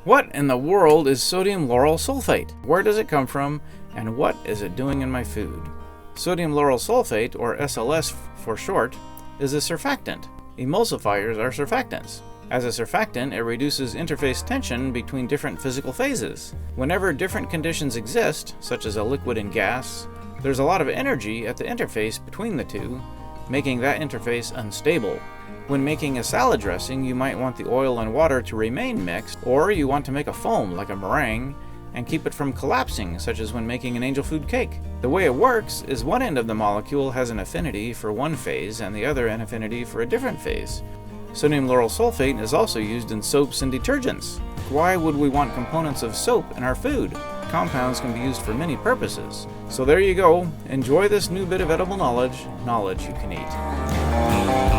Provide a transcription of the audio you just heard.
What in the world is sodium lauryl sulfate? Where does it come from, and what is it doing in my food? Sodium lauryl sulfate, or SLS for short, is a surfactant. Emulsifiers are surfactants. As a surfactant, it reduces interface tension between different physical phases. Whenever different conditions exist, such as a liquid and gas, there's a lot of energy at the interface between the two, making that interface unstable. When making a salad dressing, you might want the oil and water to remain mixed, or you want to make a foam like a meringue and keep it from collapsing, such as when making an angel food cake. The way it works is one end of the molecule has an affinity for one phase and the other an affinity for a different phase. Sodium lauryl sulfate is also used in soaps and detergents. Why would we want components of soap in our food? Compounds can be used for many purposes. So there you go. Enjoy this new bit of edible knowledge you can eat.